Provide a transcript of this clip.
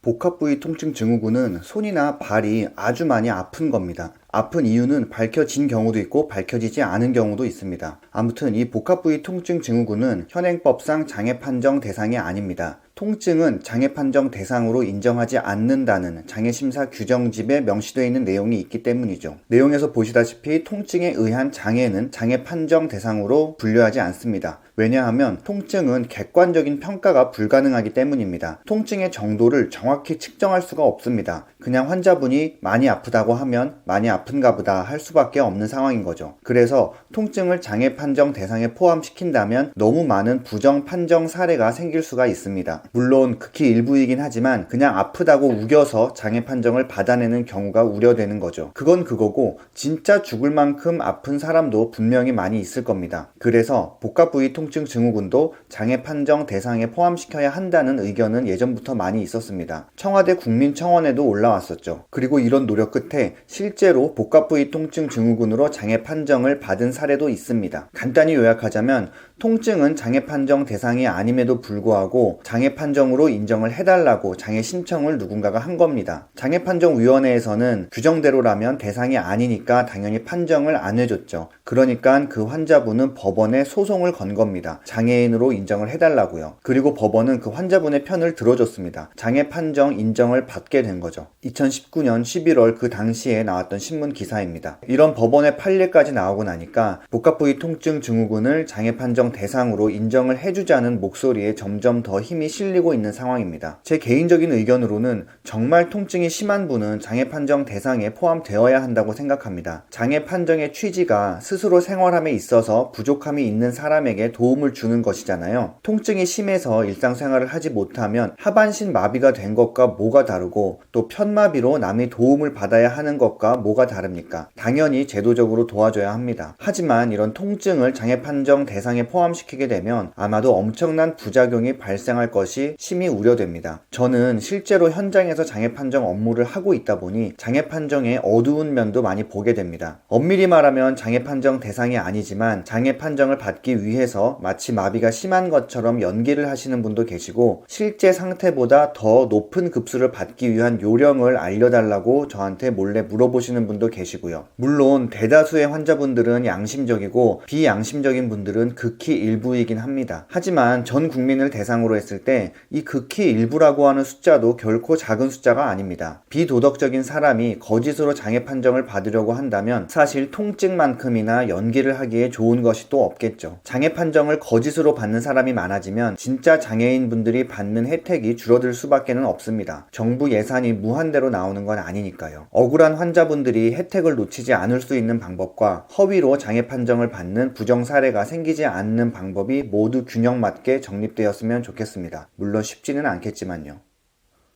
복합부위 통증 증후군은 손이나 발이 아주 많이 아픈 겁니다. 아픈 이유는 밝혀진 경우도 있고 밝혀지지 않은 경우도 있습니다. 아무튼 이 복합부위 통증 증후군은 현행법상 장애 판정 대상이 아닙니다. 통증은 장애 판정 대상으로 인정하지 않는다는 장애심사 규정집에 명시되어 있는 내용이 있기 때문이죠. 내용에서 보시다시피 통증에 의한 장애는 장애 판정 대상으로 분류하지 않습니다. 왜냐하면 통증은 객관적인 평가가 불가능하기 때문입니다. 통증의 정도를 정확히 측정할 수가 없습니다. 그냥 환자분이 많이 아프다고 하면 많이 아픈가 보다 할 수밖에 없는 상황인 거죠. 그래서 통증을 장애 판정 대상에 포함시킨다면 너무 많은 부정 판정 사례가 생길 수가 있습니다. 물론 극히 일부이긴 하지만 그냥 아프다고 우겨서 장애 판정을 받아내는 경우가 우려되는 거죠. 그건 그거고 진짜 죽을 만큼 아픈 사람도 분명히 많이 있을 겁니다. 그래서 복합부위 통증 증후군도 장애 판정 대상에 포함시켜야 한다는 의견은 예전부터 많이 있었습니다. 청와대 국민청원에도 올라왔었죠. 그리고 이런 노력 끝에 실제로 복합부위 통증 증후군으로 장애 판정을 받은 사례도 있습니다. 간단히 요약하자면 통증은 장애 판정 대상이 아님에도 불구하고 장애 판정으로 인정을 해달라고 장애 신청을 누군가가 한 겁니다. 장애 판정 위원회에서는 규정대로라면 대상이 아니니까 당연히 판정을 안 해줬죠. 그러니까 그 환자분은 법원에 소송을 건 겁니다. 장애인으로 인정을 해달라고요. 그리고 법원은 그 환자분의 편을 들어줬습니다. 장애 판정 인정을 받게 된 거죠. 2019년 11월 그 당시에 나왔던 신문 기사입니다. 이런 법원의 판례까지 나오고 나니까 복합부위 통증 증후군을 장애 판정 대상으로 인정을 해주자는 목소리에 점점 더 힘이 실리고 있는 상황입니다. 제 개인적인 의견으로는 정말 통증이 심한 분은 장애 판정 대상에 포함되어야 한다고 생각합니다. 장애 판정의 취지가 스스로 생활함에 있어서 부족함이 있는 사람에게 도움을 주는 것이잖아요. 통증이 심해서 일상생활을 하지 못하면 하반신 마비가 된 것과 뭐가 다르고 또 편마비로 남의 도움을 받아야 하는 것과 뭐가 다릅니까? 당연히 제도적으로 도와줘야 합니다. 하지만 이런 통증을 장애 판정 대상에 포함시키게 되면 아마도 엄청난 부작용이 발생할 것이 심히 우려됩니다. 저는 실제로 현장에서 장애 판정 업무를 하고 있다 보니 장애 판정의 어두운 면도 많이 보게 됩니다. 엄밀히 말하면 장애 판정 대상이 아니지만 장애 판정을 받기 위해서 마치 마비가 심한 것처럼 연기를 하시는 분도 계시고 실제 상태보다 더 높은 급수를 받기 위한 요령을 알려달라고 저한테 몰래 물어보시는 분도 계시고요. 물론 대다수의 환자분들은 양심적이고 비양심적인 분들은 극히 일부이긴 합니다. 하지만 전 국민을 대상으로 했을 때 이 극히 일부라고 하는 숫자도 결코 작은 숫자가 아닙니다. 비도덕적인 사람이 거짓으로 장애 판정을 받으려고 한다면 사실 통증만큼이나 연기를 하기에 좋은 것이 또 없겠죠. 장애 판정을 거짓으로 받는 사람이 많아지면 진짜 장애인분들이 받는 혜택이 줄어들 수밖에 없습니다. 정부 예산이 무한대로 나오는 건 아니니까요. 억울한 환자분들이 혜택을 놓치지 않을 수 있는 방법과 허위로 장애 판정을 받는 부정 사례가 생기지 않는 방법이 모두 균형 맞게 정립되었으면 좋겠습니다. 물론 쉽지는 않겠지만요.